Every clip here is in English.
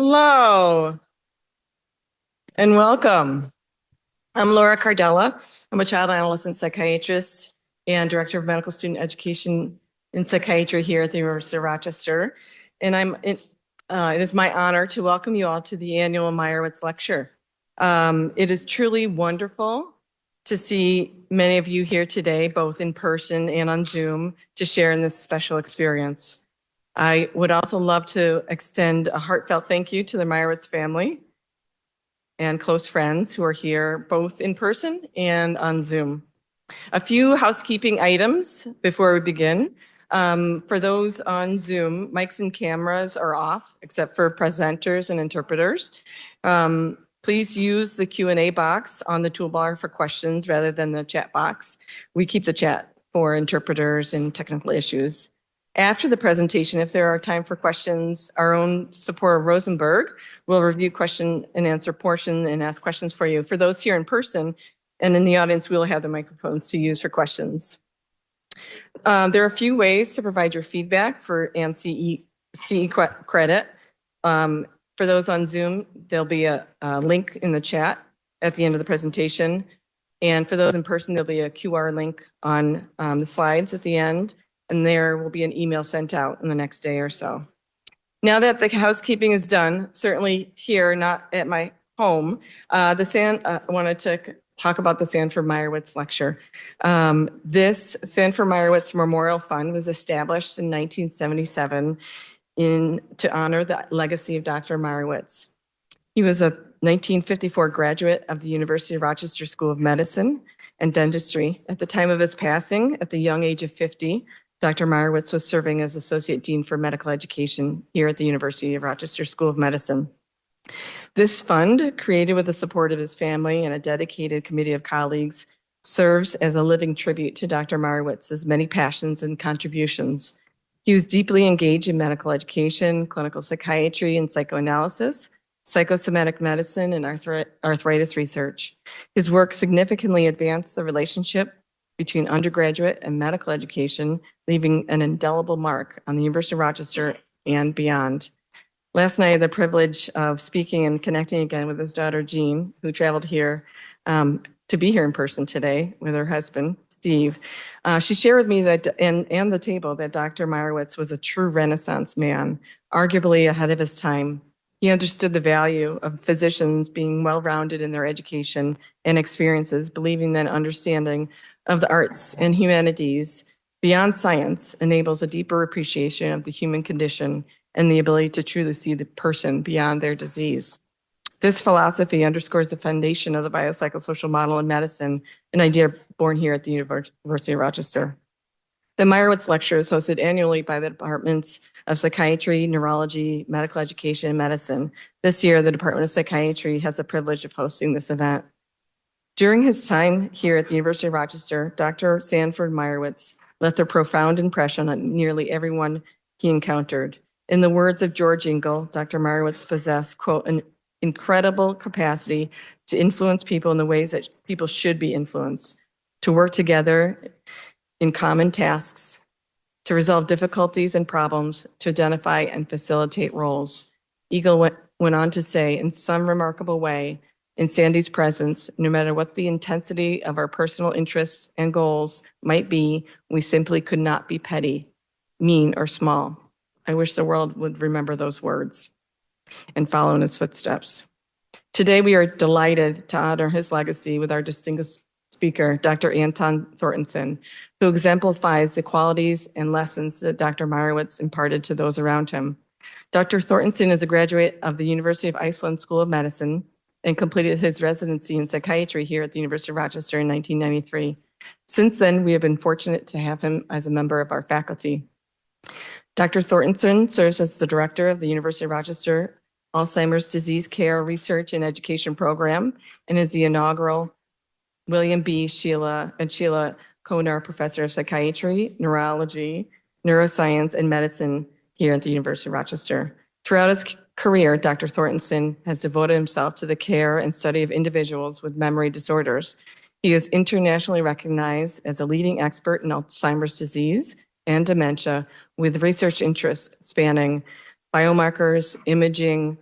Hello and welcome. I'm Laura Cardella. I'm a child and adolescent psychiatrist and director of medical student education in psychiatry here at the University of Rochester. And it is my honor to welcome you all to the annual Meyerowitz lecture. It is truly wonderful to see many of you here today, both in person and on Zoom, to share in this special experience. I would also love to extend a heartfelt thank you to the Meyerowitz family and close friends who are here both in person and on Zoom. A few housekeeping items before we begin. For those on Zoom, mics and cameras are off except for presenters and interpreters. Please use the Q&A box on the toolbar for questions rather than the chat box. We keep the chat for interpreters and technical issues. After the presentation, if there are time for questions, our own supporter Rosenberg will review question and answer portion and ask questions for you. For those here in person and in the audience, we'll have the microphones to use for questions. There are a few ways to provide your feedback and CE credit. For those on Zoom, there'll be a link in the chat at the end of the presentation. And for those in person, there'll be a QR link on the slides at the end. And there will be an email sent out in the next day or so. Now that the housekeeping is done, certainly here, not at my home, I wanted to talk about the Sanford Meyerowitz lecture. This Sanford Meyerowitz Memorial Fund was established in 1977 to honor the legacy of Dr. Meyerowitz. He was a 1954 graduate of the University of Rochester School of Medicine and Dentistry. At the time of his passing, at the young age of 50, Dr. Meyerowitz was serving as Associate Dean for Medical Education here at the University of Rochester School of Medicine. This fund, created with the support of his family and a dedicated committee of colleagues, serves as a living tribute to Dr. Meyerowitz's many passions and contributions. He was deeply engaged in medical education, clinical psychiatry and psychoanalysis, psychosomatic medicine, and arthritis research. His work significantly advanced the relationship between undergraduate and medical education, leaving an indelible mark on the University of Rochester and beyond. Last night, I had the privilege of speaking and connecting again with his daughter, Jean, who traveled here to be here in person today with her husband, Steve. She shared with me that, and the table, that Dr. Meyerowitz was a true Renaissance man, arguably ahead of his time. He understood the value of physicians being well-rounded in their education and experiences, believing that understanding of the arts and humanities beyond science enables a deeper appreciation of the human condition and the ability to truly see the person beyond their disease. This philosophy underscores the foundation of the biopsychosocial model in medicine, an idea born here at the University of Rochester. The Meyerowitz Lecture is hosted annually by the Departments of Psychiatry, Neurology, Medical Education, and Medicine. This year, the Department of Psychiatry has the privilege of hosting this event. During his time here at the University of Rochester, Dr. Sanford Meyerowitz left a profound impression on nearly everyone he encountered. In the words of George Engel, Dr. Meyerowitz possessed, quote, an incredible capacity to influence people in the ways that people should be influenced, to work together in common tasks, to resolve difficulties and problems, to identify and facilitate roles. Engel went on to say, in some remarkable way, in Sandy's presence, no matter what the intensity of our personal interests and goals might be, we simply could not be petty, mean, or small. I wish the world would remember those words and follow in his footsteps. Today, we are delighted to honor his legacy with our distinguished speaker, Dr. Anton Porsteinsson, who exemplifies the qualities and lessons that Dr. Meyerowitz imparted to those around him. Dr. Porsteinsson is a graduate of the University of Iceland School of Medicine and completed his residency in psychiatry here at the University of Rochester in 1993. Since then, we have been fortunate to have him as a member of our faculty. Dr. Porsteinsson serves as the director of the University of Rochester Alzheimer's Disease Care Research and Education Program and is the inaugural William B. Sheila Konar Professor of Psychiatry, Neurology, Neuroscience, and Medicine here at the University of Rochester. Throughout his career, Dr. Porsteinsson has devoted himself to the care and study of individuals with memory disorders. He is internationally recognized as a leading expert in Alzheimer's disease and dementia, with research interests spanning biomarkers, imaging,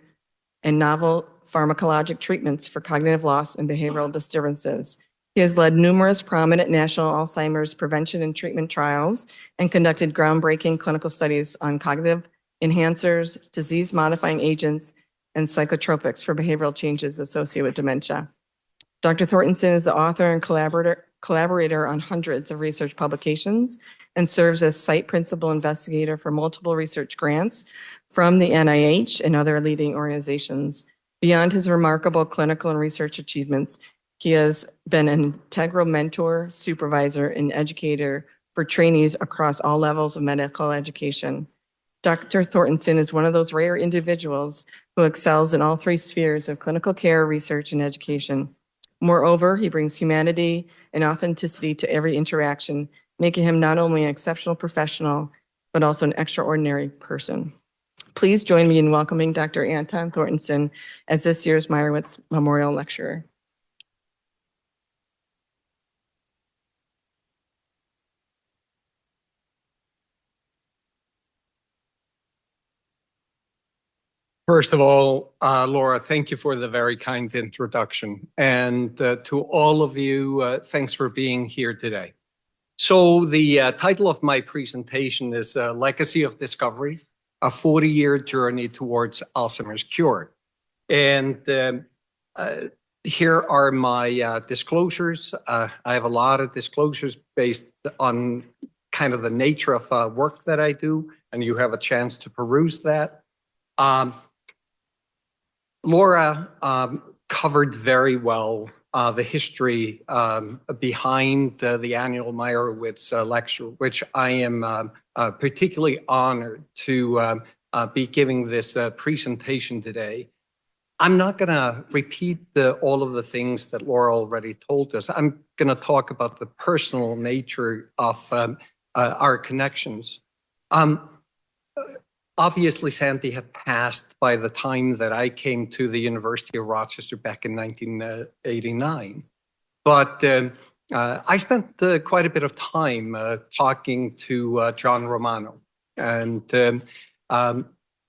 and novel pharmacologic treatments for cognitive loss and behavioral disturbances. He has led numerous prominent national Alzheimer's prevention and treatment trials and conducted groundbreaking clinical studies on cognitive enhancers, disease-modifying agents, and psychotropics for behavioral changes associated with dementia. Dr. Thorstenson is the author and collaborator on hundreds of research publications and serves as site principal investigator for multiple research grants from the NIH and other leading organizations. Beyond his remarkable clinical and research achievements, he has been an integral mentor, supervisor, and educator for trainees across all levels of medical education. Dr. Thorstenson is one of those rare individuals who excels in all three spheres of clinical care, research, and education. Moreover, he brings humanity and authenticity to every interaction, making him not only an exceptional professional, but also an extraordinary person. Please join me in welcoming Dr. Anton Porsteinsson as this year's Meyerowitz Memorial Lecturer. First of all, Laura, thank you for the very kind introduction. And to all of you, thanks for being here today. So the title of my presentation is Legacy of Discovery, a 40-year journey towards Alzheimer's cure. And here are my disclosures. I have a lot of disclosures based on kind of the nature of work that I do, and you have a chance to peruse that. Laura covered very well the history behind the annual Meyerowitz lecture, which I am particularly honored to be giving this presentation today. I'm not going to repeat all of the things that Laura already told us. I'm going to talk about the personal nature of our connections. Obviously, Sandy had passed by the time that I came to the University of Rochester back in 1989. But I spent quite a bit of time talking to John Romano. And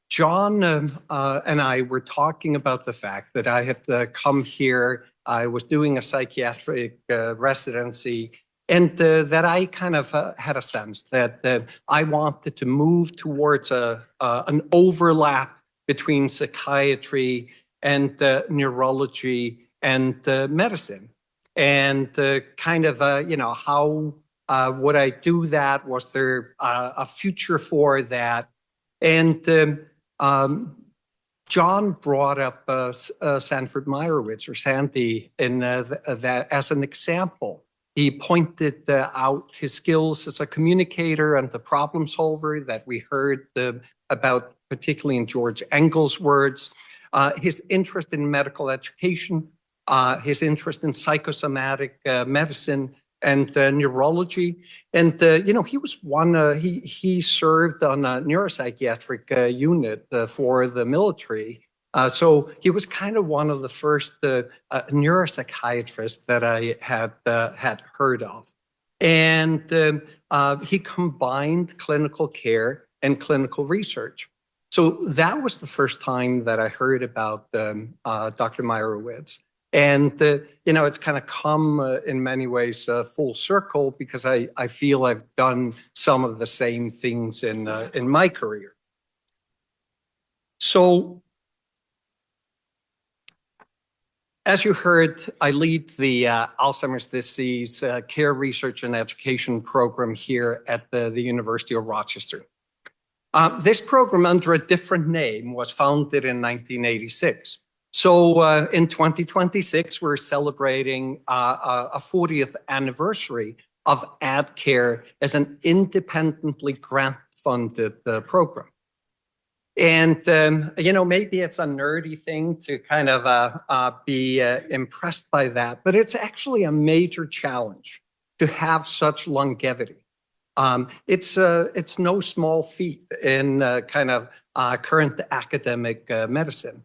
John and I were talking about the fact that I had come here. I was doing a psychiatric residency, and that I kind of had a sense that I wanted to move towards an overlap between psychiatry and neurology and medicine. And kind of, how would I do that? Was there a future for that? And John brought up Sanford Meyerowitz, or Sandy, in that as an example. He pointed out his skills as a communicator and the problem solver that we heard about, particularly in George Engel's words, his interest in medical education, his interest in psychosomatic medicine and neurology. And, he was he served on a neuropsychiatric unit for the military. So he was kind of one of the first neuropsychiatrists that I had heard of. And he combined clinical care and clinical research. So that was the first time that I heard about Dr. Meyerowitz. And, it's kind of come in many ways full circle, because I feel I've done some of the same things in my career. So, as you heard, I lead the Alzheimer's disease care research and education program here at the University of Rochester. This program, under a different name, was founded in 1986. So in 2026, we're celebrating a 40th anniversary of AdCare as an independently grant-funded program. And, maybe it's a nerdy thing to kind of be impressed by that, but it's actually a major challenge to have such longevity. It's no small feat in kind of current academic medicine.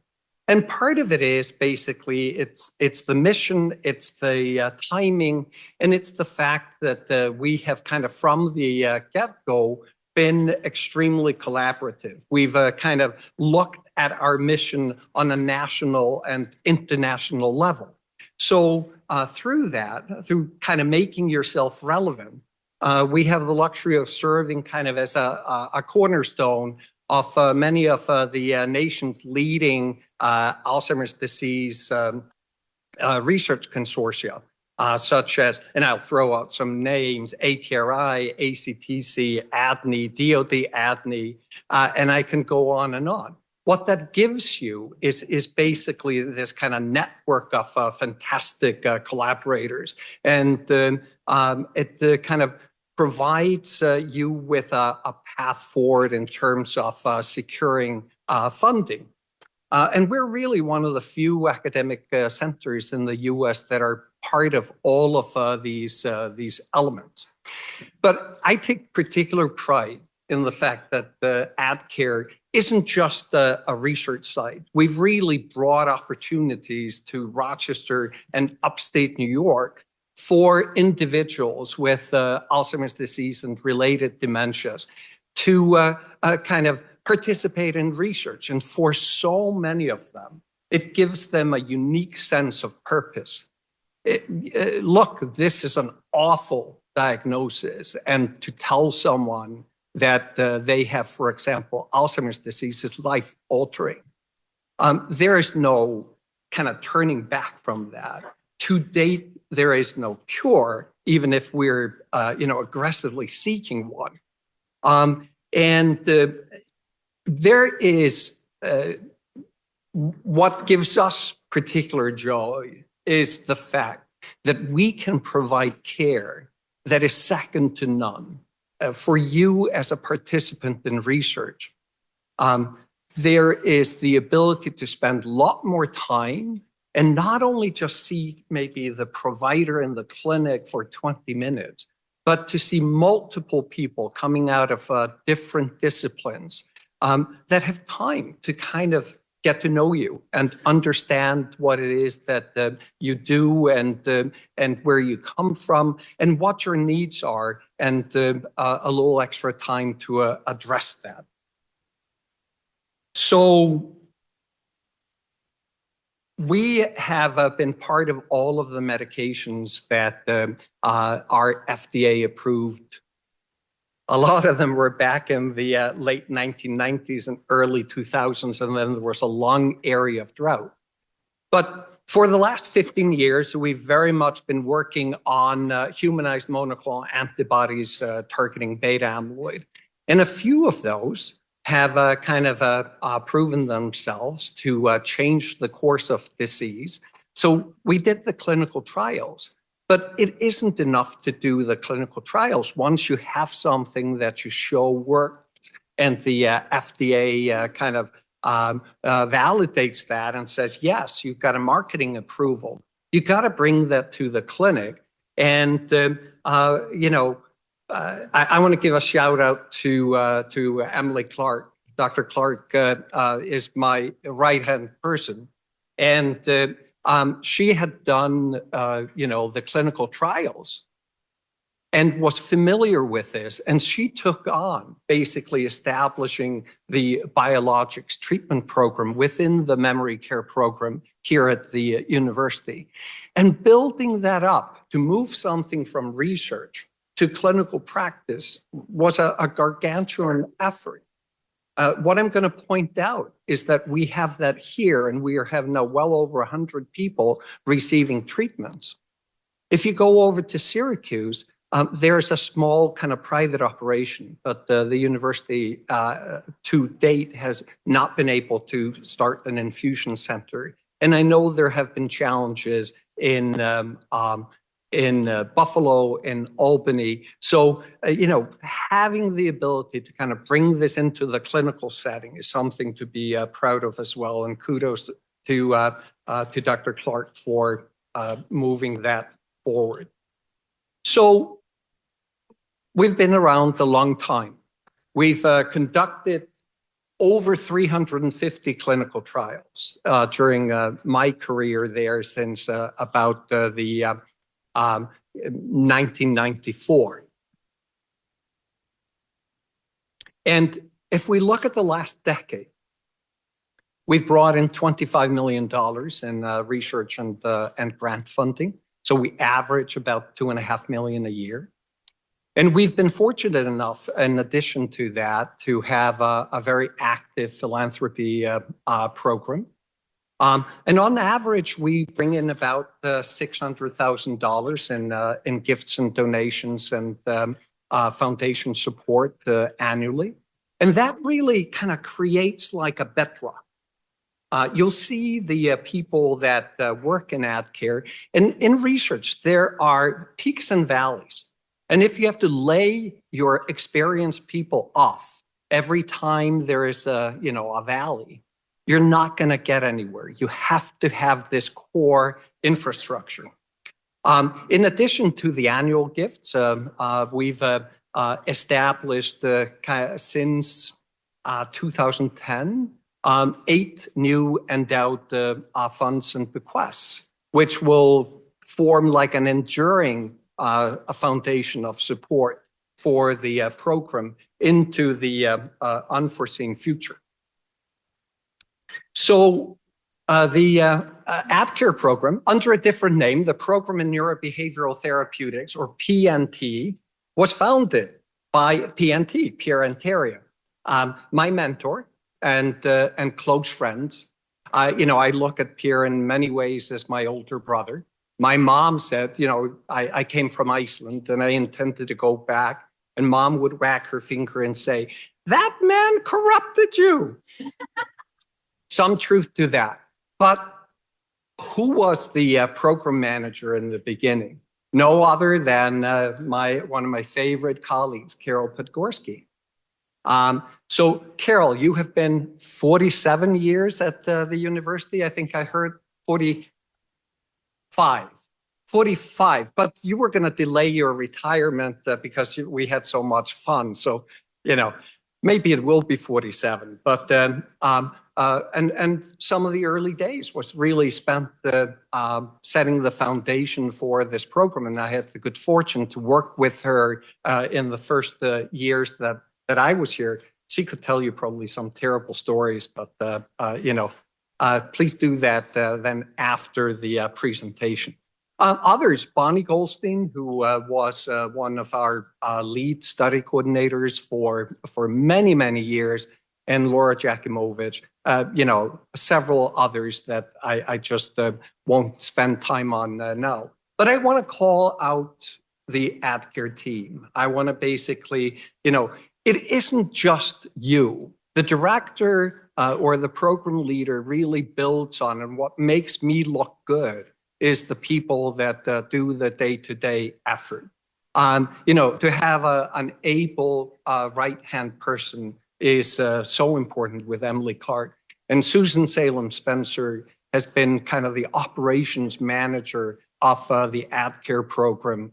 And part of it is basically it's the mission, it's the timing, and it's the fact that we have kind of from the get-go been extremely collaborative. We've kind of looked at our mission on a national and international level. So through that, through kind of making yourself relevant, we have the luxury of serving kind of as a cornerstone of many of the nation's leading Alzheimer's disease research consortia, such as, and I'll throw out some names, ATRI, ACTC, ADNI, DOD ADNI, and I can go on and on. What that gives you is basically this kind of network of fantastic collaborators. And it kind of provides you with a path forward in terms of securing funding. And we're really one of the few academic centers in the US that are part of all of these elements. But I take particular pride in the fact that AdCare isn't just a research site. We've really brought opportunities to Rochester and upstate New York for individuals with Alzheimer's disease and related dementias to kind of participate in research. And for so many of them, it gives them a unique sense of purpose. Look, this is an awful diagnosis. And to tell someone that they have, for example, Alzheimer's disease is life-altering. There is no kind of turning back from that. To date, there is no cure, even if we're aggressively seeking one. There is what gives us particular joy is the fact that we can provide care that is second to none. For you as a participant in research, there is the ability to spend a lot more time and not only just see maybe the provider in the clinic for 20 minutes, but to see multiple people coming out of different disciplines that have time to kind of get to know you and understand what it is that you do and where you come from and what your needs are, and a little extra time to address that. So we have been part of all of the medications that are FDA approved. A lot of them were back in the late 1990s and early 2000s, and then there was a long area of drought. But for the last 15 years, we've very much been working on humanized monoclonal antibodies targeting beta amyloid. And a few of those have proven themselves to change the course of disease. So we did the clinical trials. But it isn't enough to do the clinical trials. Once you have something that you show works and the FDA validates that and says, yes, you've got a marketing approval, you got to bring that to the clinic. And, I want to give a shout out to Emily Clark. Dr. Clark is my right-hand person. And she had done, the clinical trials and was familiar with this. And she took on basically establishing the biologics treatment program within the memory care program here at the university. And building that up to move something from research to clinical practice was a gargantuan effort. What I'm going to point out is that we have that here, and we have now well over 100 people receiving treatments. If you go over to Syracuse, there's a small kind of private operation, but the university to date has not been able to start an infusion center. And I know there have been challenges in Buffalo, in Albany. So, having the ability to kind of bring this into the clinical setting is something to be proud of as well. And kudos to Dr. Clark for moving that forward. So we've been around a long time. We've conducted over 350 clinical trials during my career there since about the 1994. And if we look at the last decade, we've brought in $25 million in research and grant funding. So we average about $2.5 million a year. And we've been fortunate enough, in addition to that, to have a very active philanthropy program. And on average, we bring in about $600,000 in gifts and donations and foundation support annually. And that really kind of creates like a bedrock. You'll see the people that work in AdCare. And in research, there are peaks and valleys. And if you have to lay your experienced people off every time there is a valley, you're not going to get anywhere. You have to have this core infrastructure. In addition to the annual gifts, we've established since 2010, 8 new endowed funds and bequests, which will form like an enduring a foundation of support for the program into the unforeseen future. So the AdCare program, under a different name, the Program in Neurobehavioral Therapeutics, or PNT, was founded by PNT, Pierre and Terry, my mentor and close friends. I look at Pierre in many ways as my older brother. My mom said, I came from Iceland and I intended to go back. And mom would wag her finger and say, that man corrupted you. Some truth to that. But who was the program manager in the beginning? No other than one of my favorite colleagues, Carol Podgorski. So Carol, you have been 47 years at the university. I think I heard 45, but you were going to delay your retirement because we had so much fun. So, maybe it will be 47, but and some of the early days was really spent setting the foundation for this program. And I had the good fortune to work with her in the first years that I was here. She could tell you probably some terrible stories, but please do that then after the presentation. Others, Bonnie Goldstein, who was one of our lead study coordinators for many, many years, and Laura Jakimovich, several others that I just won't spend time on now. But I want to call out the AdCare team. I want to basically, it isn't just you. The director or the program leader really builds on, and what makes me look good is the people that do the day-to-day effort. To have an able right-hand person is so important with Emily Clark. And Susan Salem Spencer has been kind of the operations manager of the AdCare program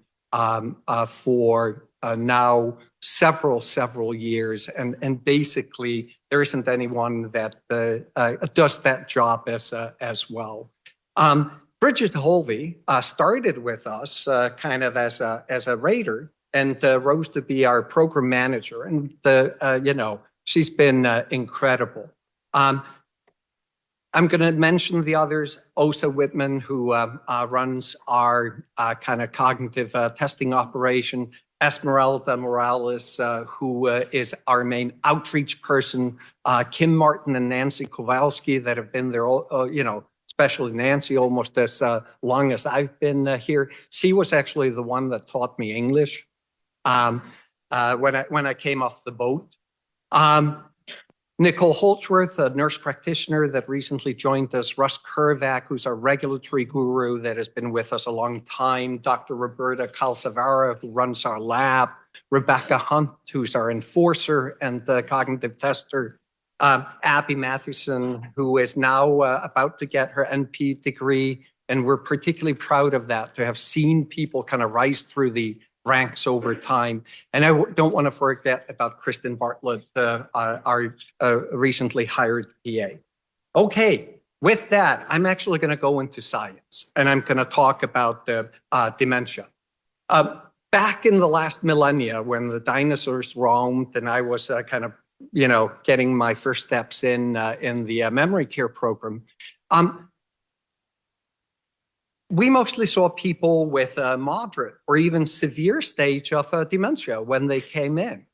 for now several years. And basically, there isn't anyone that does that job as well. Bridget Holvey started with us kind of as a rater and rose to be our program manager. And she's been incredible. I'm going to mention the others. Osa Whitman, who runs our kind of cognitive testing operation. Esmeralda Morales, who is our main outreach person. Kim Martin and Nancy Kowalski that have been there, especially Nancy, almost as long as I've been here. She was actually the one that taught me English when I came off the boat. Nicole Holtsworth, a nurse practitioner that recently joined us. Russ Kervac, who's our regulatory guru that has been with us a long time. Dr. Roberta Calzavara, who runs our lab. Rebecca Hunt, who's our enforcer and cognitive tester. Abby Mathewson, who is now about to get her NP degree. And we're particularly proud of that, to have seen people kind of rise through the ranks over time. And I don't want to forget about Kristen Bartlett, our recently hired PA. Okay, with that, I'm actually going to go into science, and I'm going to talk about dementia. back in the last millennia when the dinosaurs roamed and I was kind of, getting my first steps in the memory care program, we mostly saw people with a moderate or even severe stage of dementia when they came in.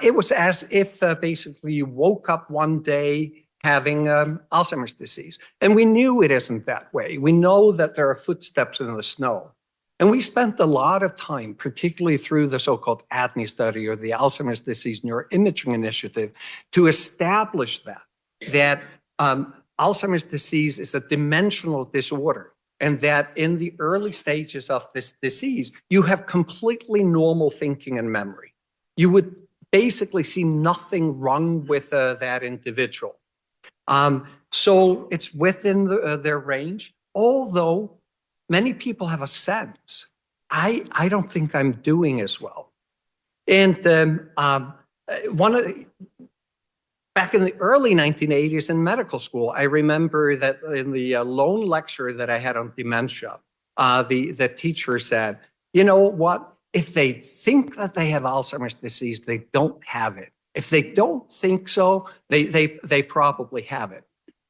It was as if basically you woke up one day having Alzheimer's disease. And we knew it isn't that way. We know that there are footsteps in the snow. And we spent a lot of time, particularly through the so-called ADNI study or the Alzheimer's Disease Neuroimaging Initiative, to establish that Alzheimer's disease is a dimensional disorder, and that in the early stages of this disease, you have completely normal thinking and memory. You would basically see nothing wrong with that individual. So it's within their range, although many people have a sense, I don't think I'm doing as well. And back in the early 1980s in medical school, I remember that in the lone lecture that I had on dementia, the teacher said, you know what? If they think that they have Alzheimer's disease, they don't have it. If they don't think so, they probably have it.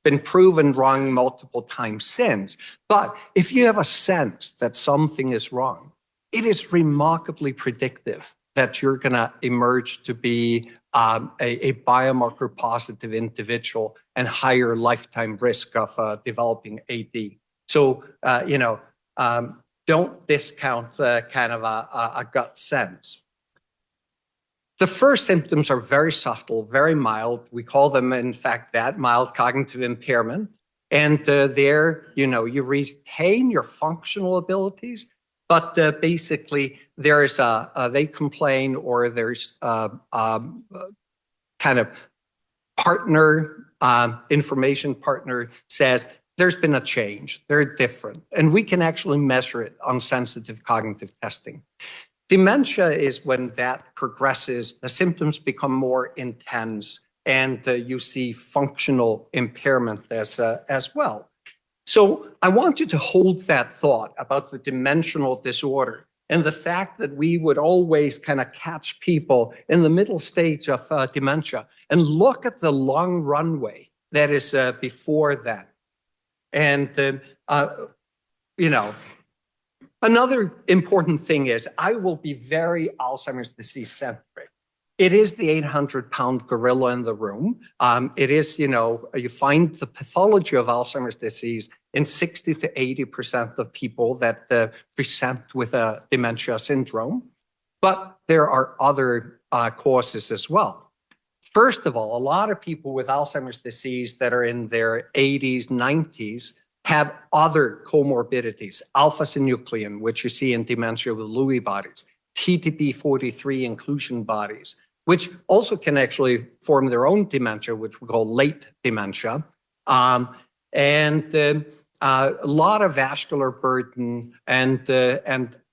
Been proven wrong multiple times since. But if you have a sense that something is wrong, it is remarkably predictive that you're going to emerge to be a biomarker positive individual and higher lifetime risk of developing AD. So, don't discount kind of a gut sense. The first symptoms are very subtle, very mild. We call them, in fact, that mild cognitive impairment. And there, you retain your functional abilities, but basically there's they complain, or there's kind of information partner says, there's been a change, they're different. And we can actually measure it on sensitive cognitive testing. Dementia is when that progresses, the symptoms become more intense, and you see functional impairment as well. So I want you to hold that thought about the dimensional disorder and the fact that we would always kind of catch people in the middle stage of dementia and look at the long runway that is before that. And, another important thing is I will be very Alzheimer's disease centric. It is the 800-pound gorilla in the room. It is, you find the pathology of Alzheimer's disease in 60 to 80% of people that present with a dementia syndrome. But there are other causes as well. First of all, a lot of people with Alzheimer's disease that are in their 80s, 90s, have other comorbidities, alpha-synuclein, which you see in dementia with Lewy bodies, TTP43 inclusion bodies, which also can actually form their own dementia, which we call late dementia, and a lot of vascular burden and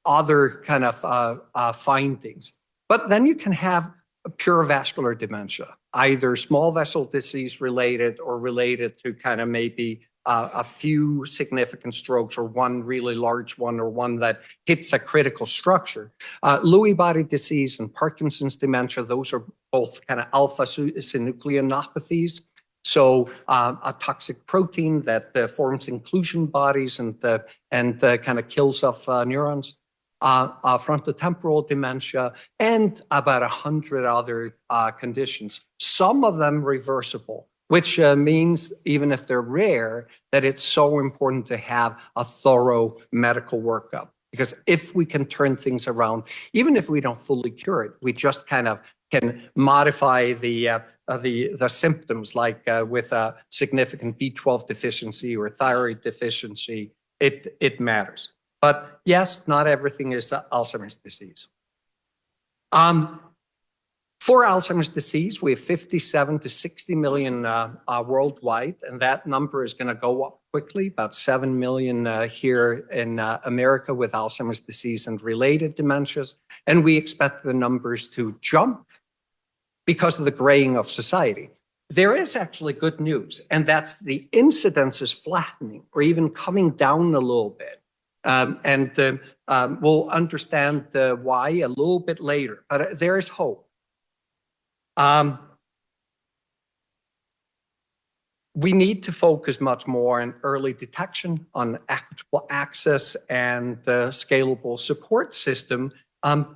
other kind of findings. But then you can have pure vascular dementia, either small vessel disease related or related to kind of maybe a few significant strokes, or one really large one, or one that hits a critical structure. Lewy body disease and Parkinson's dementia, those are both kind of alpha-synucleinopathies. So a toxic protein that forms inclusion bodies and kind of kills off neurons. Frontotemporal dementia, and about 100 other conditions, some of them reversible, which means even if they're rare, that it's so important to have a thorough medical workup. Because if we can turn things around, even if we don't fully cure it, we just kind of can modify the symptoms, like with a significant B12 deficiency or thyroid deficiency, it matters. But yes, not everything is Alzheimer's disease. For Alzheimer's disease, we have 57 to 60 million worldwide, and that number is going to go up quickly, about 7 million here in America with Alzheimer's disease and related dementias. And we expect the numbers to jump because of the graying of society. There is actually good news, and that's the incidence is flattening or even coming down a little bit. We'll understand why a little bit later, but there is hope. We need to focus much more on early detection, on equitable access and scalable support system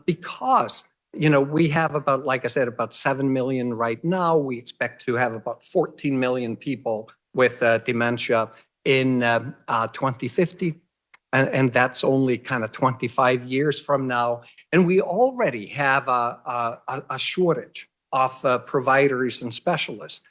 because, we have about, like I said, about 7 million right now. We expect to have about 14 million people with dementia in 2050. And that's only kind of 25 years from now. And we already have a shortage of providers and specialists.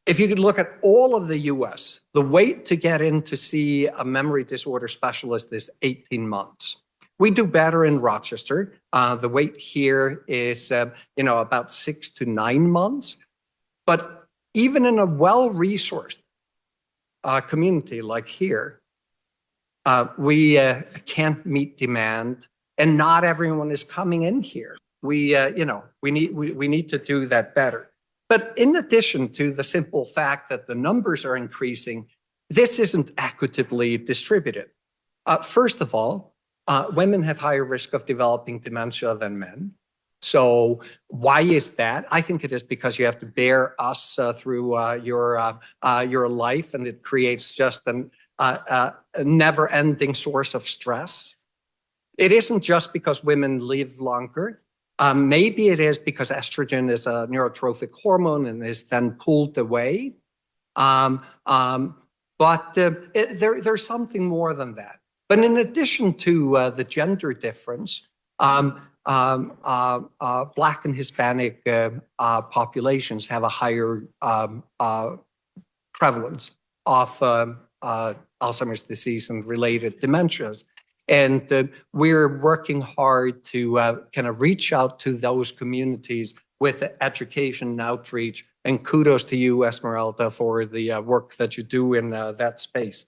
If you could look at all of the US, the wait to get in to see a memory disorder specialist is 18 months. We do better in Rochester. The wait here is, about 6 to 9 months. But even in a well-resourced community like here, we can't meet demand, and not everyone is coming in here. We need to do that better. But in addition to the simple fact that the numbers are increasing, this isn't equitably distributed. First of all, women have higher risk of developing dementia than men. So why is that? I think it is because you have to bear us through your life, and it creates just a never-ending source of stress. It isn't just because women live longer. Maybe it is because estrogen is a neurotrophic hormone and is then pulled away. But there's something more than that. But in addition to the gender difference, Black and Hispanic populations have a higher prevalence of Alzheimer's disease and related dementias. And we're working hard to kind of reach out to those communities with education and outreach. And kudos to you, Esmeralda, for the work that you do in that space.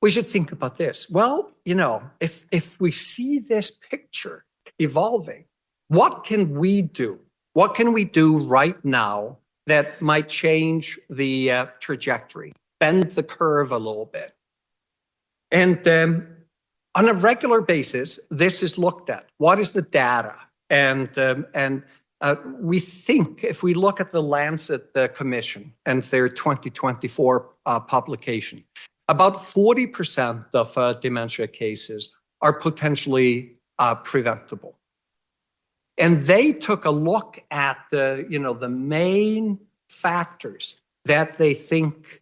We should think about this. Well, if we see this picture evolving, what can we do? What can we do right now that might change the trajectory, bend the curve a little bit? And on a regular basis, this is looked at. What is the data? And we think if we look at the Lancet Commission and their 2024 publication, about 40% of dementia cases are potentially preventable. And they took a look at the main factors that they think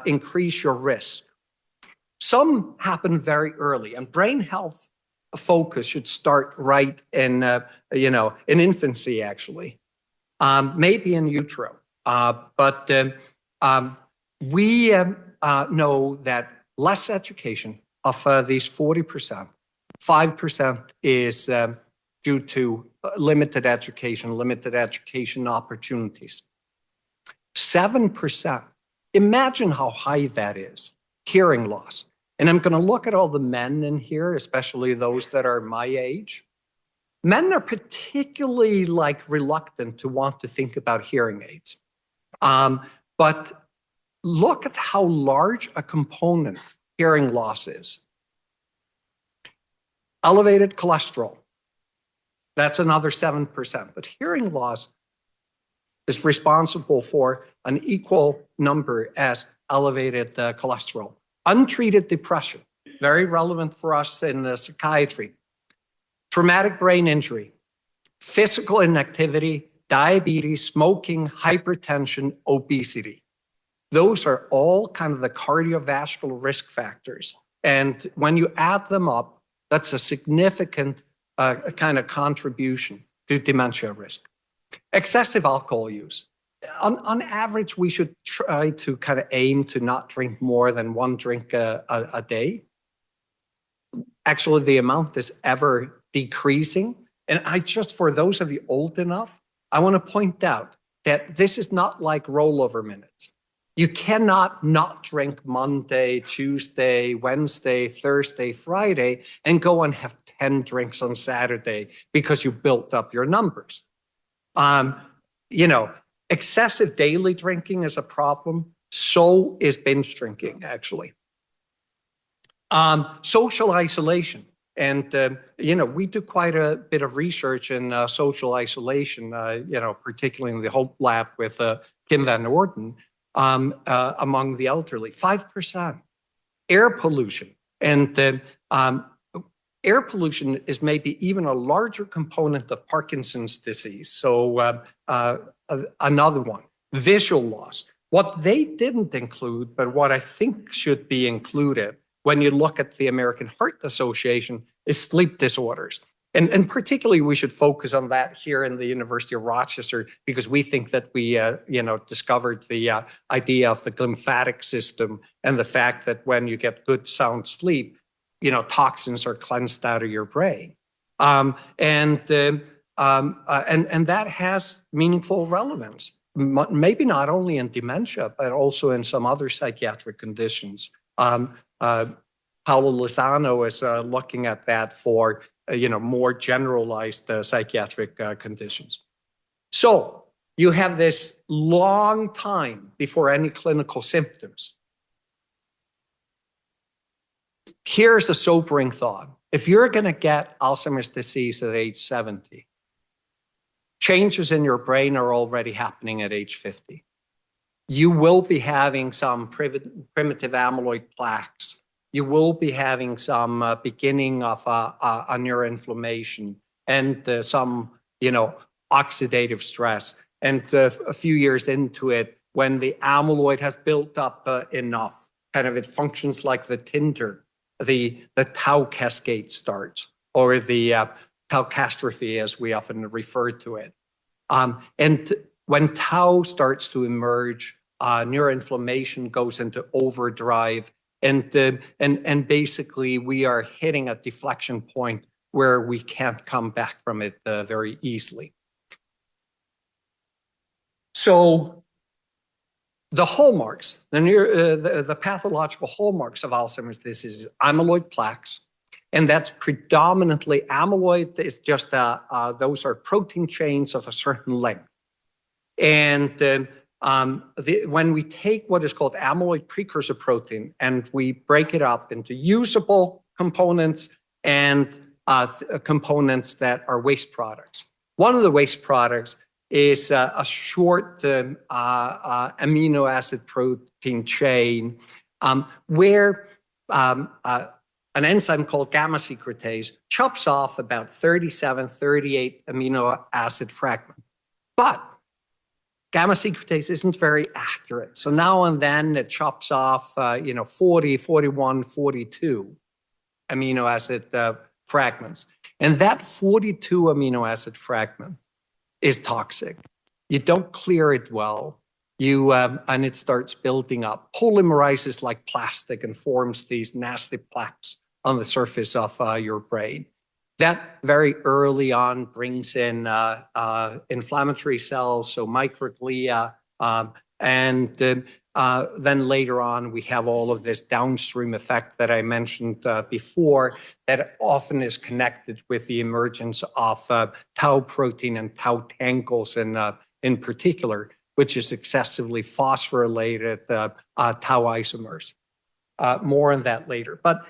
increase your risk. Some happen very early, and brain health focus should start right in infancy, actually, maybe in utero. But we know that less education of these 40%, 5% is due to limited education opportunities. 7%, imagine how high that is, hearing loss. And I'm going to look at all the men in here, especially those that are my age. Men are particularly reluctant to want to think about hearing aids. But look at how large a component hearing loss is. Elevated cholesterol, that's another 7%. But hearing loss is responsible for an equal number as elevated cholesterol. Untreated depression, very relevant for us in psychiatry. Traumatic brain injury, physical inactivity, diabetes, smoking, hypertension, obesity. Those are all kind of the cardiovascular risk factors. And when you add them up, that's a significant kind of contribution to dementia risk. Excessive alcohol use. On average, we should try to kind of aim to not drink more than 1 drink a day. Actually, the amount is ever decreasing. And for those of you old enough, I want to point out that this is not like rollover minutes. You cannot not drink Monday, Tuesday, Wednesday, Thursday, Friday, and go and have 10 drinks on Saturday because you built up your numbers. Excessive daily drinking is a problem. So is binge drinking, actually. Social isolation. And, we do quite a bit of research in social isolation, particularly in the Hope Lab with Kim Van Orden, among the elderly. 5%. Air pollution. And air pollution is maybe even a larger component of Parkinson's disease. So another one, visual loss. What they didn't include, but what I think should be included when you look at the American Heart Association, is sleep disorders. And particularly, we should focus on that here in the University of Rochester, because we think that we, discovered the idea of the glymphatic system and the fact that when you get good sound sleep, toxins are cleansed out of your brain. And that has meaningful relevance, maybe not only in dementia, but also in some other psychiatric conditions. Paulo Lozano is looking at that for more generalized psychiatric conditions. So you have this long time before any clinical symptoms. Here's a sobering thought. If you're going to get Alzheimer's disease at age 70, changes in your brain are already happening at age 50. You will be having some primitive amyloid plaques. You will be having some beginning of a neuroinflammation and some, oxidative stress. And a few years into it, when the amyloid has built up enough, it functions like the tinder, the tau cascade starts, or the tau catastrophe, as we often refer to it. And when tau starts to emerge, neuroinflammation goes into overdrive, and basically we are hitting a deflection point where we can't come back from it very easily. So the hallmarks, the pathological hallmarks of Alzheimer's disease is amyloid plaques, and that's predominantly amyloid. Is just those are protein chains of a certain length, and when we take what is called amyloid precursor protein and we break it up into usable components and components that are waste products. One of the waste products is a short amino acid protein chain where an enzyme called gamma secretase chops off about 37, 38 amino acid fragments. But gamma secretase isn't very accurate. So now and then it chops off, 40, 41, 42 amino acid fragments. And that 42 amino acid fragment is toxic. You don't clear it well. And it starts building up, polymerizes like plastic and forms these nasty plaques on the surface of your brain. That very early on brings in inflammatory cells, so microglia, and then later on we have all of this downstream effect that I mentioned before that often is connected with the emergence of tau protein and tau tangles in particular, which is excessively phosphorylated tau isomers. More on that later. But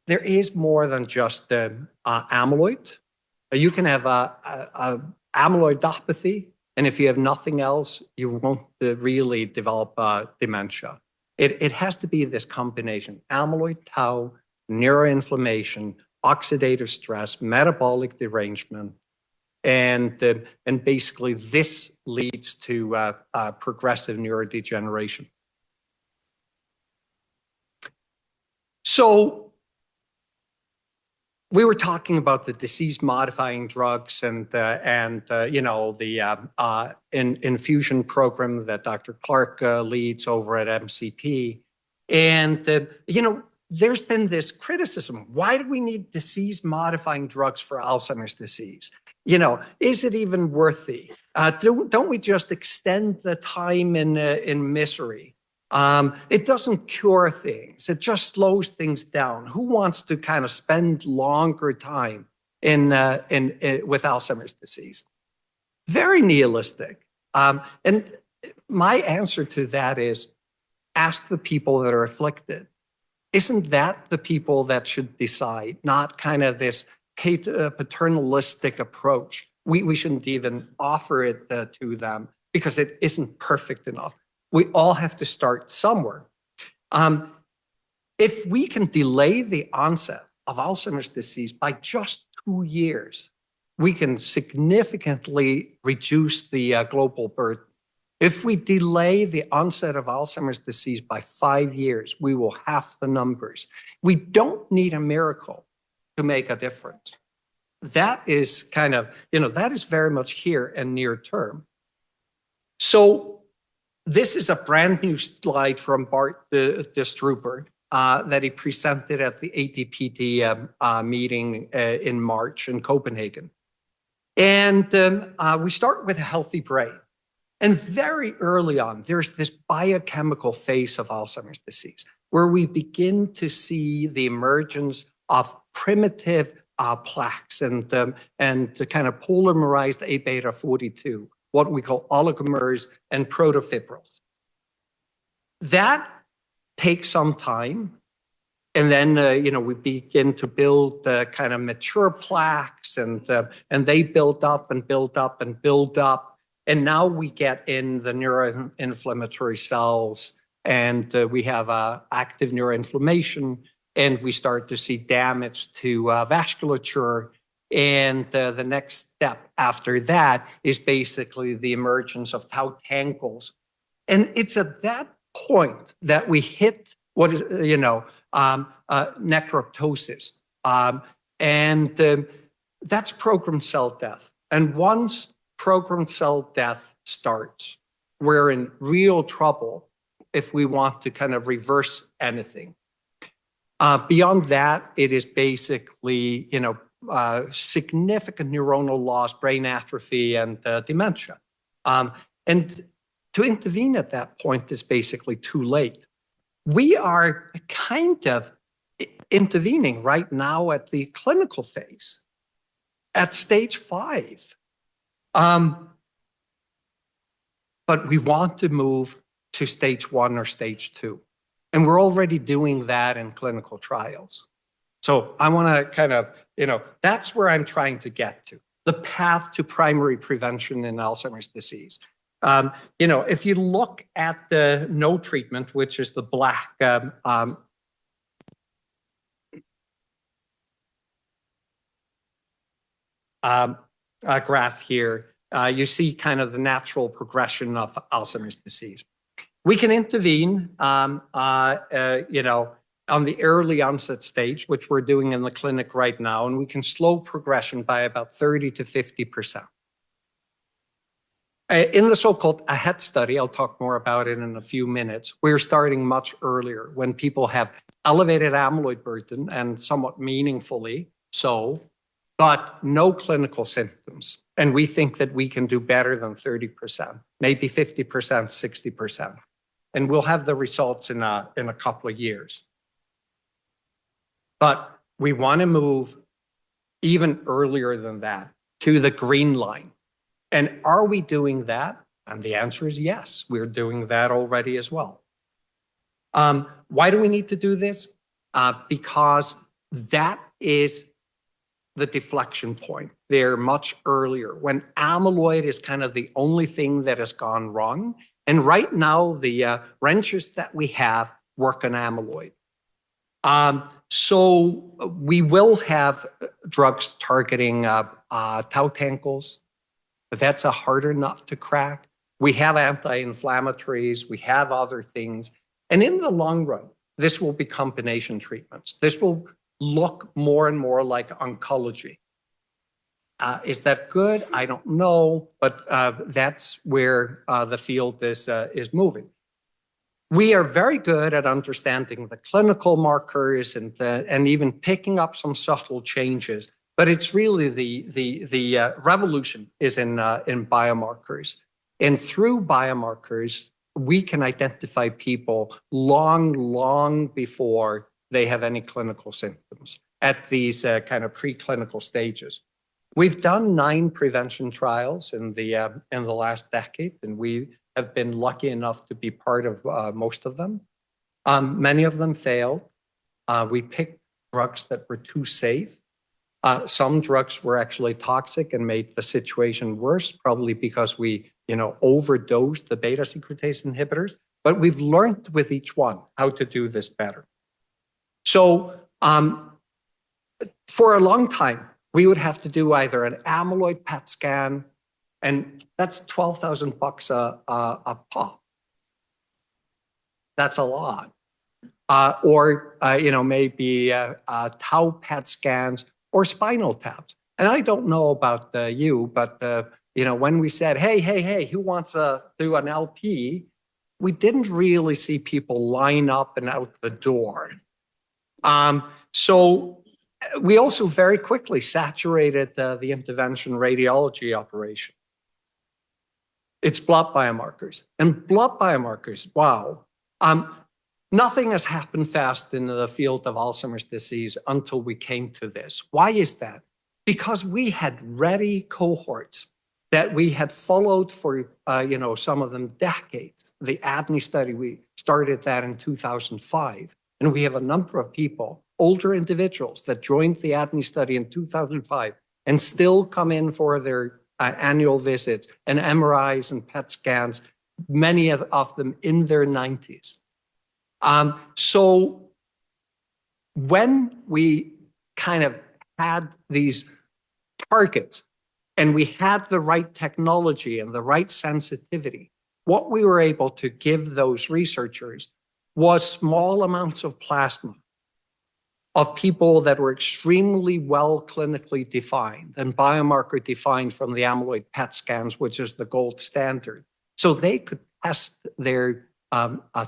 there is more than just amyloid. You can have a amyloidopathy, and if you have nothing else, you won't really develop dementia. It has to be this combination: amyloid, tau, neuroinflammation, oxidative stress, metabolic derangement, and basically this leads to progressive neurodegeneration. So we were talking about the disease-modifying drugs and the infusion program that Dr. Clark leads over at MCP. And, there's been this criticism. Why do we need disease-modifying drugs for Alzheimer's disease? Is it even worthy? Don't we just extend the time in misery? It doesn't cure things. It just slows things down. Who wants to kind of spend longer time with Alzheimer's disease? Very nihilistic. And my answer to that is ask the people that are afflicted. Isn't that the people that should decide, not kind of this paternalistic approach? We shouldn't even offer it to them because it isn't perfect enough. We all have to start somewhere. If we can delay the onset of Alzheimer's disease by just 2 years, we can significantly reduce the global burden. If we delay the onset of Alzheimer's disease by 5 years, we will halve the numbers. We don't need a miracle to make a difference. That is kind of, that is very much here and near term. So this is a brand new slide from Bart de Strooper that he presented at the ATPT meeting in March in Copenhagen. And we start with a healthy brain. And very early on, there's this biochemical phase of Alzheimer's disease where we begin to see the emergence of primitive plaques and the kind of polymerized A beta 42, what we call oligomers and protofibrils. That takes some time. And then, we begin to build kind of mature plaques and they build up and build up and build up. And now we get in the neuroinflammatory cells and we have active neuroinflammation and we start to see damage to vasculature. And the next step after that is basically the emergence of tau tangles. And it's at that point that we hit what is, necroptosis. That's programmed cell death. And once programmed cell death starts, we're in real trouble if we want to kind of reverse anything. Beyond that, it is basically, significant neuronal loss, brain atrophy, and dementia. And to intervene at that point is basically too late. We are kind of intervening right now at the clinical phase, at stage 5. But we want to move to stage 1 or stage 2. And we're already doing that in clinical trials. So I want to kind of, that's where I'm trying to get to, the path to primary prevention in Alzheimer's disease. If you look at the no treatment, which is the black graph here, you see kind of the natural progression of Alzheimer's disease. We can intervene, on the early onset stage, which we're doing in the clinic right now, and we can slow progression by about 30 to 50%. In the so-called AHEAD study, I'll talk more about it in a few minutes, we're starting much earlier when people have elevated amyloid burden and somewhat meaningfully so, but no clinical symptoms. And we think that we can do better than 30%, maybe 50%, 60%. And we'll have the results in a couple of years. But we want to move even earlier than that to the green line. And are we doing that? And the answer is yes, we're doing that already as well. Why do we need to do this? Because that is the deflection point. They're much earlier when amyloid is kind of the only thing that has gone wrong. And right now, the wrenches that we have work on amyloid. So we will have drugs targeting tau tangles, but that's a harder nut to crack. We have anti-inflammatories, we have other things. And in the long run, this will be combination treatments. This will look more and more like oncology. Is that good? I don't know, but that's where the field is moving. We are very good at understanding the clinical markers and even picking up some subtle changes, but it's really the revolution is in biomarkers. And through biomarkers, we can identify people long before they have any clinical symptoms at these kind of preclinical stages. We've done 9 prevention trials in the last decade, and we have been lucky enough to be part of most of them. Many of them failed. We picked drugs that were too safe. Some drugs were actually toxic and made the situation worse, probably because we, overdosed the beta secretase inhibitors. But we've learned with each one how to do this better. So for a long time, we would have to do either an amyloid PET scan, and that's $12,000 a pop. That's a lot. Or maybe tau PET scans or spinal taps. And I don't know about you, but when we said, hey, who wants to do an LP? We didn't really see people line up and out the door. So we also very quickly saturated the intervention radiology operation. It's blood biomarkers. And blood biomarkers, wow. Nothing has happened fast in the field of Alzheimer's disease until we came to this. Why is that? Because we had ready cohorts that we had followed for, some of them decades. The ADNI study, we started that in 2005. And we have a number of people, older individuals that joined the ADNI study in 2005 and still come in for their annual visits and MRIs and PET scans, many of them in their 90s. So when we kind of had these targets and we had the right technology and the right sensitivity, what we were able to give those researchers was small amounts of plasma of people that were extremely well clinically defined and biomarker defined from the amyloid PET scans, which is the gold standard. So they could test their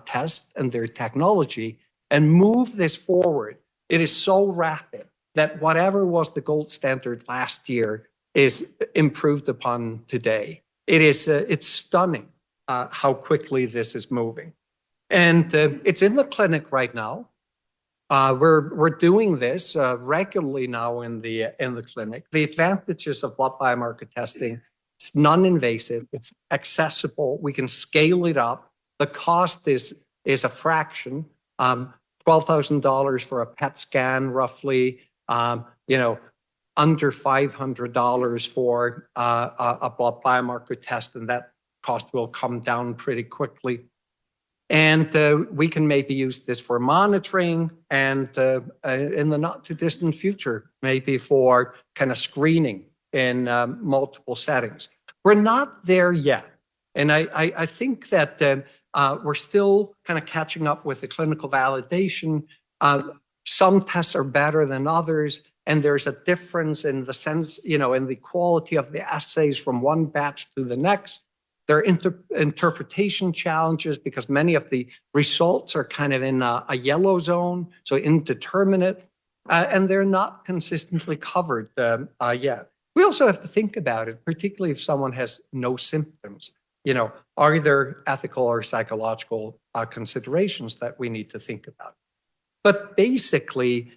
test and their technology and move this forward. It is so rapid that whatever was the gold standard last year is improved upon today. It's stunning how quickly this is moving. And it's in the clinic right now. We're doing this regularly now in the clinic. The advantages of blood biomarker testing, it's non-invasive, it's accessible, we can scale it up. The cost is a fraction, $12,000 for a PET scan, roughly, under $500 for a blood biomarker test, and that cost will come down pretty quickly. And we can maybe use this for monitoring and in the not too distant future, maybe for kind of screening in multiple settings. We're not there yet. And I think that we're still kind of catching up with the clinical validation. Some tests are better than others, and there's a difference in the sense, in the quality of the assays from one batch to the next. There are interpretation challenges because many of the results are kind of in a yellow zone, so indeterminate, and they're not consistently covered yet. We also have to think about it, particularly if someone has no symptoms. Are there ethical or psychological considerations that we need to think about? But basically,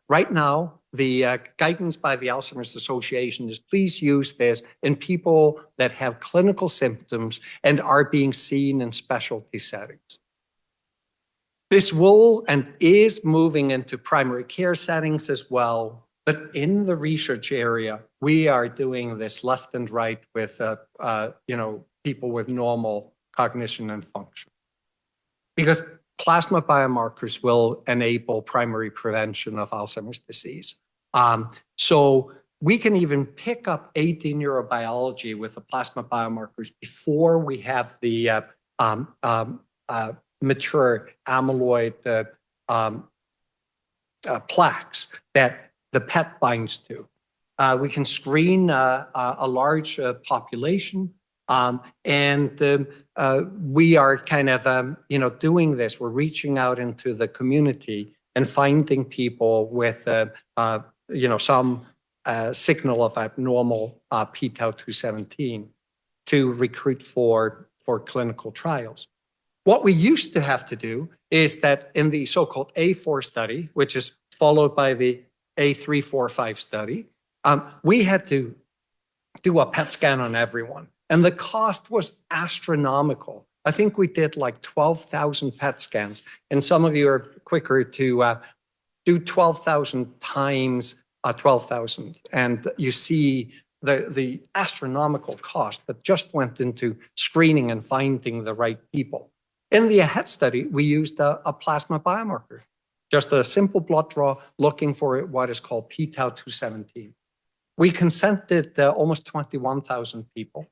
right now, the guidance by the Alzheimer's Association is please use this in people that have clinical symptoms and are being seen in specialty settings. This will and is moving into primary care settings as well. But in the research area, we are doing this left and right with, people with normal cognition and function. Because plasma biomarkers will enable primary prevention of Alzheimer's disease. So we can even pick up AD neurobiology with the plasma biomarkers before we have the mature amyloid plaques that the PET binds to. We can screen a large population. And we are kind of, doing this. We're reaching out into the community and finding people with, some signal of abnormal p-tau217 to recruit for clinical trials. What we used to have to do is that in the so-called A4 study, which is followed by the A345 study, we had to do a PET scan on everyone. And the cost was astronomical. I think we did like 12,000 PET scans. And some of you are quicker to do 12,000 times 12,000. And you see the astronomical cost that just went into screening and finding the right people. In the AHEAD study, we used a plasma biomarker, just a simple blood draw looking for what is called p-tau217. We consented almost 21,000 people.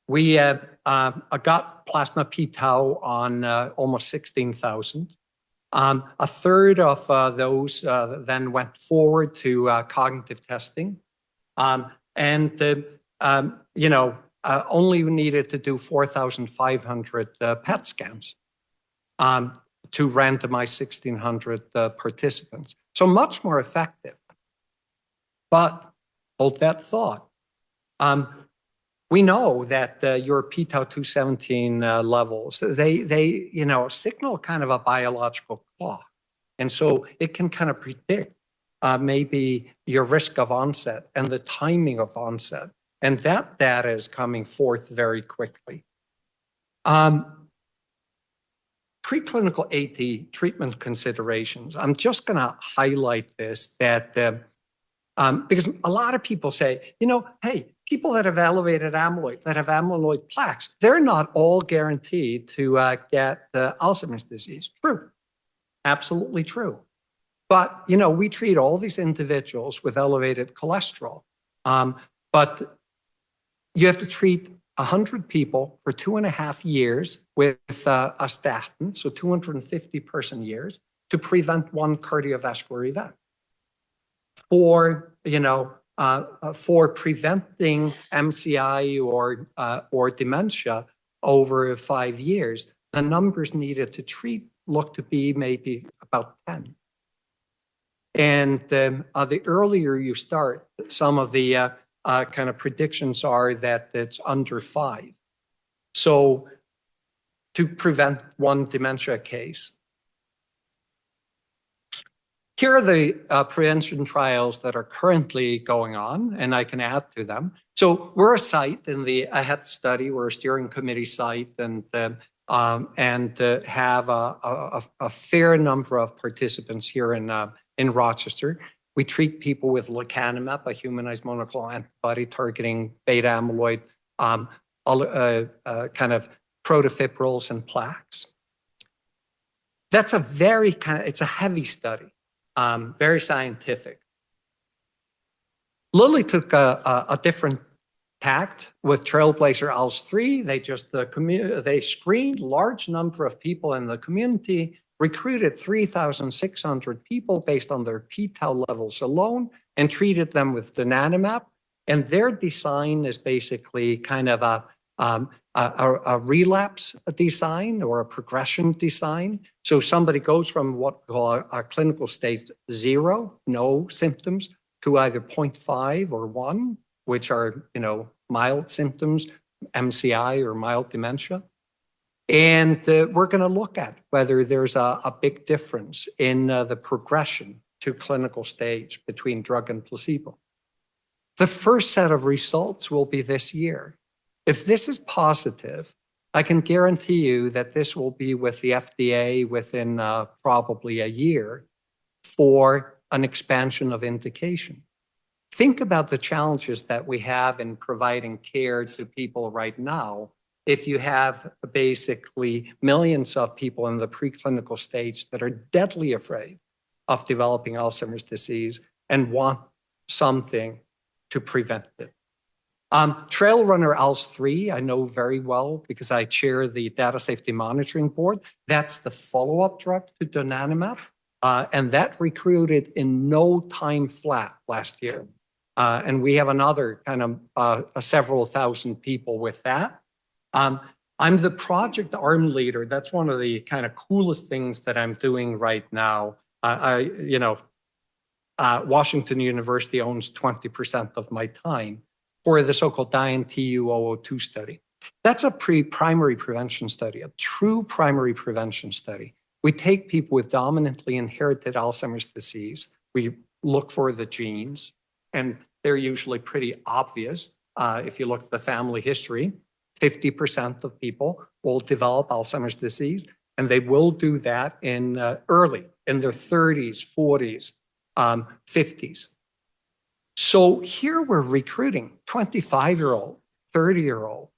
We got plasma p-tau on almost 16,000. A third of those then went forward to cognitive testing. Only needed to do 4,500 PET scans to randomize 1,600 participants. So much more effective. But hold that thought. We know that your p-tau217 levels, they signal kind of a biological clock. And so it can kind of predict maybe your risk of onset and the timing of onset. And that data is coming forth very quickly. Preclinical AD treatment considerations. I'm just going to highlight this that because a lot of people say, hey, people that have elevated amyloid, that have amyloid plaques, they're not all guaranteed to get Alzheimer's disease. True. Absolutely true. But, we treat all these individuals with elevated cholesterol. But you have to treat 100 people for 2.5 years with a statin, so 250 person years, to prevent one cardiovascular event. For preventing MCI or dementia over 5 years, the numbers needed to treat look to be maybe about 10. And the earlier you start, some of the kind of predictions are that it's under 5. So to prevent one dementia case. Here are the prevention trials that are currently going on, and I can add to them. So we're a site in the AHEAD study. We're a steering committee site and have a fair number of participants here in Rochester. We treat people with lecanemab, a humanized monoclonal antibody targeting beta amyloid, kind of protofibrils and plaques. That's it's a heavy study. Very scientific. Lilly took a different tact with Trailblazer ALZ 3. They just they screened large number of people in the community, recruited 3,600 people based on their p-tau levels alone, and treated them with donanemab. And their design is basically kind of a relapse design or a progression design. So somebody goes from what we call a clinical stage 0, no symptoms, to either 0.5 or 1, which are, mild symptoms, MCI or mild dementia. And we're going to look at whether there's a big difference in the progression to clinical stage between drug and placebo. The first set of results will be this year. If this is positive, I can guarantee you that this will be with the FDA within probably a year for an expansion of indication. Think about the challenges that we have in providing care to people right now. If you have basically millions of people in the preclinical stage that are deadly afraid of developing Alzheimer's disease and want something to prevent it. Trail Runner ALZ 3, I know very well because I chair the Data Safety Monitoring Board. That's the follow-up drug to donanemab, and that recruited in no time flat last year. And we have another kind of several thousand people with that. I'm the project arm leader. That's one of the kind of coolest things that I'm doing right now. Washington University owns 20% of my time for the so-called DIAN-TU-002 study. That's a primary prevention study, a true primary prevention study. We take people with dominantly inherited Alzheimer's disease. We look for the genes, and they're usually pretty obvious. if you look at the family history, 50% of people will develop Alzheimer's disease, and they will do that in early, in their 30s, 40s, 50s. So here we're recruiting 25-year-old, 30-year-old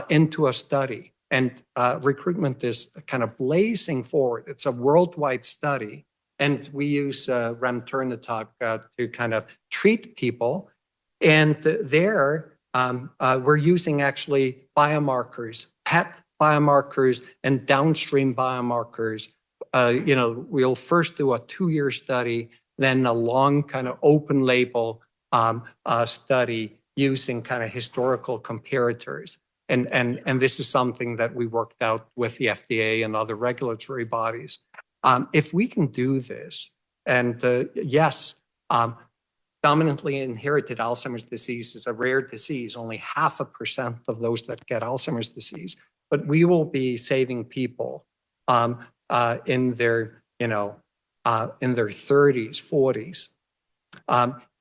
into a study, and recruitment is kind of blazing forward. It's a worldwide study, and we use remternetug to kind of treat people. And there, we're using actually biomarkers, PET biomarkers and downstream biomarkers. We'll first do a 2-year study, then a long kind of open label study using kind of historical comparators. And this is something that we worked out with the FDA and other regulatory bodies. If we can do this, and yes, dominantly inherited Alzheimer's disease is a rare disease, only 0.5% of those that get Alzheimer's disease, but we will be saving people in their 30s, 40s.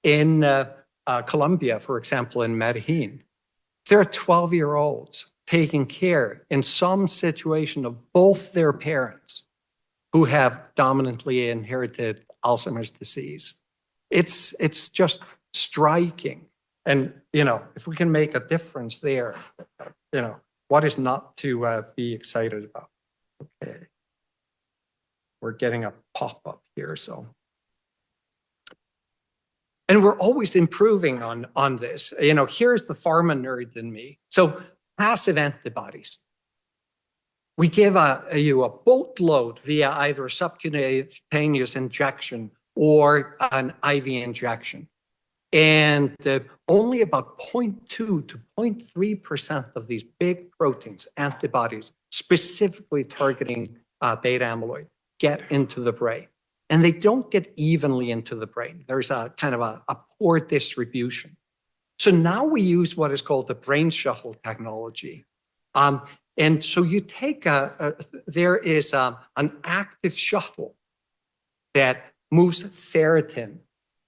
In Colombia, for example, in Medellin, there are 12-year-olds taking care in some situation of both their parents who have dominantly inherited Alzheimer's disease. It's just striking. And, if we can make a difference there, what is not to be excited about? Okay. We're getting a pop-up here, so. And we're always improving on this. Here's the pharma nerd in me. So passive antibodies. We give you a boatload via either a subcutaneous injection or an IV injection. And only about 0.2 to 0.3% of these big proteins, antibodies, specifically targeting beta amyloid, get into the brain. And they don't get evenly into the brain. There's a kind of a poor distribution. So now we use what is called the brain shuttle technology. And so you take there is an active shuttle that moves ferritin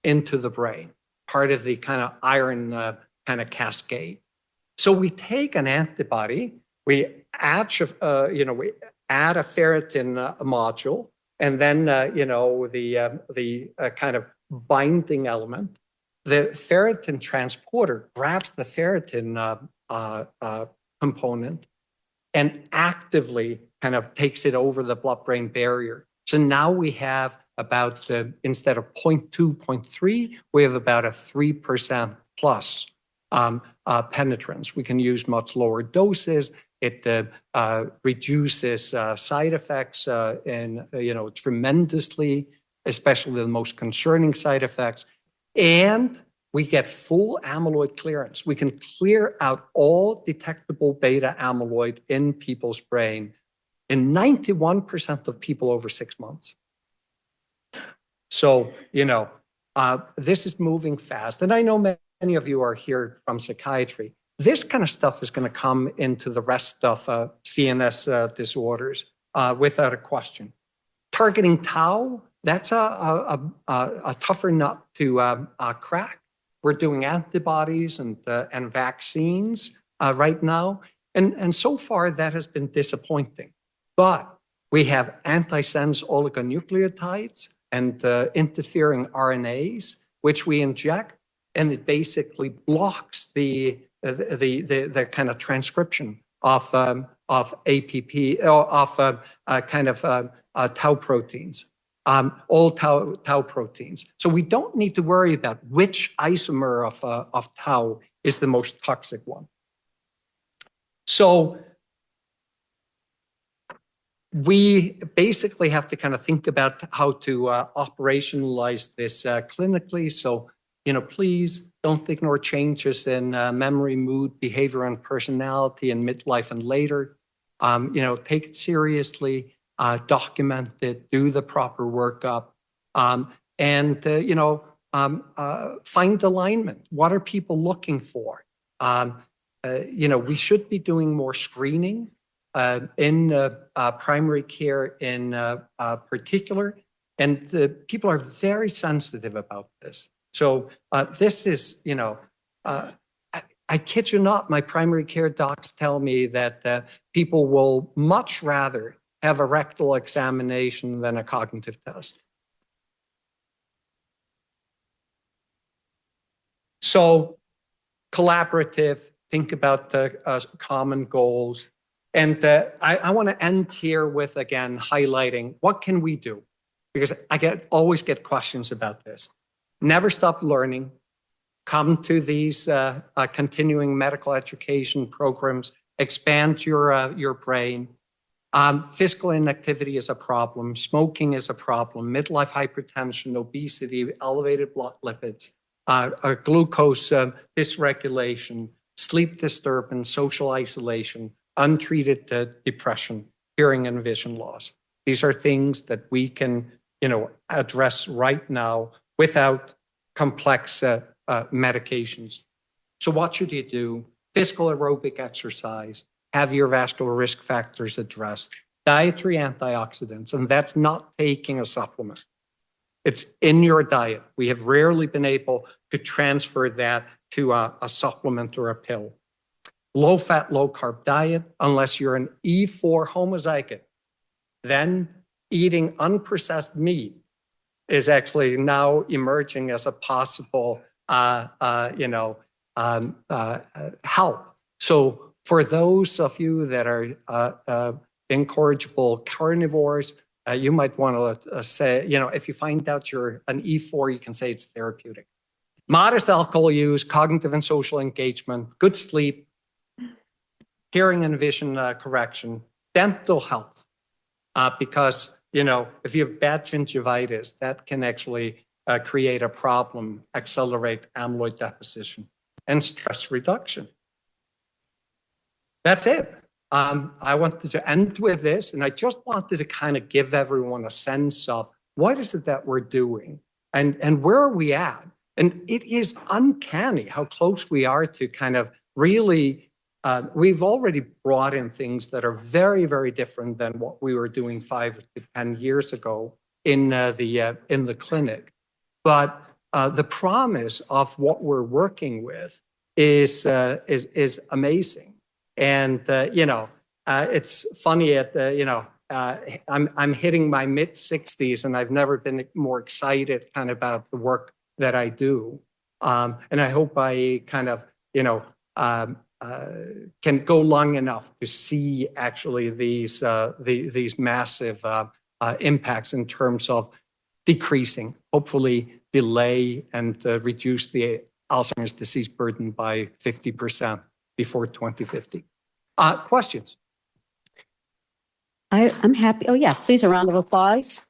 into the brain, part of the kind of iron kind of cascade. So we take an antibody, we add a ferritin module, and then the kind of binding element. The ferritin transporter grabs the ferritin component and actively kind of takes it over the blood-brain barrier. So now we have about, instead of 0.2, 0.3, we have about a 3% plus penetrance. We can use much lower doses. It reduces side effects tremendously, especially the most concerning side effects. And we get full amyloid clearance. We can clear out all detectable beta amyloid in people's brain in 91% of people over 6 months. So, this is moving fast. And I know many of you are here from psychiatry. This kind of stuff is going to come into the rest of CNS disorders without a question. Targeting tau, that's a tougher nut to crack. We're doing antibodies and vaccines right now. And so far, that has been disappointing. But we have antisense oligonucleotides and interfering RNAs, which we inject, and it basically blocks the kind of transcription of APP, tau proteins, all tau proteins. So we don't need to worry about which isomer of tau is the most toxic one. So we basically have to kind of think about how to operationalize this clinically. So, please don't ignore changes in memory, mood, behavior, and personality in midlife and later. Take it seriously, document it, do the proper workup, and find alignment. What are people looking for? We should be doing more screening in primary care in particular, and people are very sensitive about this. So this is, I kid you not, my primary care docs tell me that people will much rather have a rectal examination than a cognitive test. So collaborative, think about the common goals. And I want to end here with, again, highlighting what can we do? Because I always get questions about this. Never stop learning. Come to these continuing medical education programs. Expand your brain. Physical inactivity is a problem. Smoking is a problem. Midlife hypertension, obesity, elevated blood lipids, glucose dysregulation, sleep disturbance, social isolation, untreated depression, hearing and vision loss. These are things that we can, address right now without complex medications. So what should you do? Physical aerobic exercise, have your vascular risk factors addressed, dietary antioxidants, and that's not taking a supplement. It's in your diet. We have rarely been able to transfer that to a supplement or a pill. Low fat, low carb diet, unless you're an E4 homozygote. Then eating unprocessed meat is actually now emerging as a possible, help. So for those of you that are incorrigible carnivores, you might want to say, if you find out you're an E4, you can say it's therapeutic. Modest alcohol use, cognitive and social engagement, good sleep, hearing and vision correction, dental health, because, if you have bad gingivitis, that can actually create a problem, accelerate amyloid deposition, and stress reduction. That's it. I wanted to end with this, and I just wanted to kind of give everyone a sense of what is it that we're doing and where are we at? And it is uncanny how close we are to kind of really, we've already brought in things that are very, very different than what we were doing 5 to 10 years ago in the clinic. But the promise of what we're working with is amazing. And, it's funny I'm hitting my mid 60s and I've never been more excited kind of about the work that I do. And I hope I kind of, can go long enough to see actually these massive impacts in terms of decreasing, hopefully delay and reduce the Alzheimer's disease burden by 50% before 2050. Questions? I'm happy. Oh, yeah, please, a round of applause.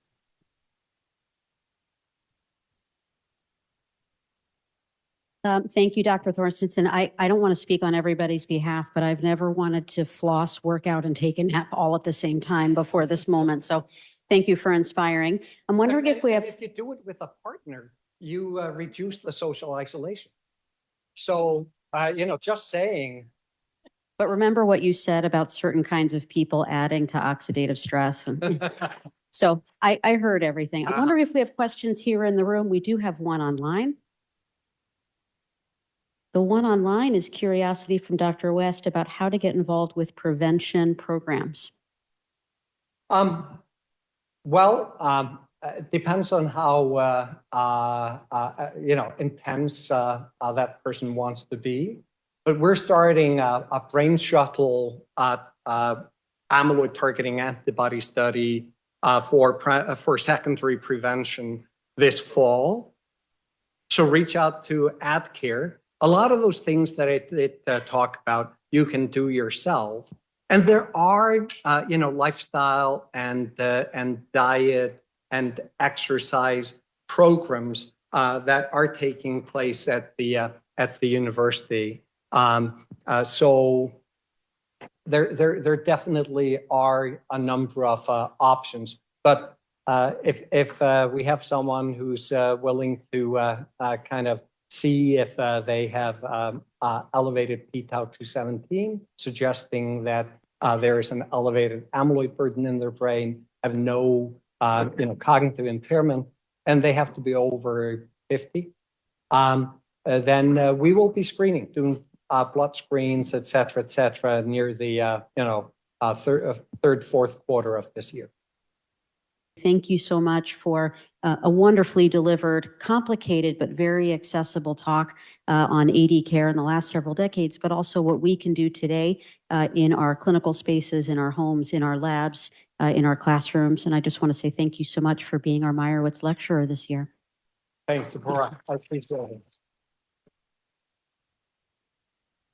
Thank you, Dr. Porsteinsson. I don't want to speak on everybody's behalf, but I've never wanted to floss, work out, and take a nap all at the same time before this moment. So thank you for inspiring. I'm wondering if we have... If you do it with a partner, you reduce the social isolation. So, just saying... But remember what you said about certain kinds of people adding to oxidative stress. And so I heard everything. I wonder if we have questions here in the room. We do have one online. The one online is curiosity from Dr. West about how to get involved with prevention programs. It depends on how intense that person wants to be. But we're starting a brain shuttle amyloid targeting antibody study for secondary prevention this fall. So reach out to AdCare. A lot of those things that I talk about, you can do yourself. And there are, lifestyle and diet and exercise programs that are taking place at the university. So there definitely are a number of options. But if we have someone who's willing to kind of see if they have elevated p-tau217, suggesting that there is an elevated amyloid burden in their brain, have no cognitive impairment, and they have to be over 50, then we will be screening, doing blood screens, et cetera, near the, third, fourth quarter of this year. Thank you so much for a wonderfully delivered, complicated, but very accessible talk on AD care in the last several decades, but also what we can do today in our clinical spaces, in our homes, in our labs, in our classrooms. And I just want to say thank you so much for being our Meyerowitz lecturer this year. Thanks, Deborah. I appreciate it.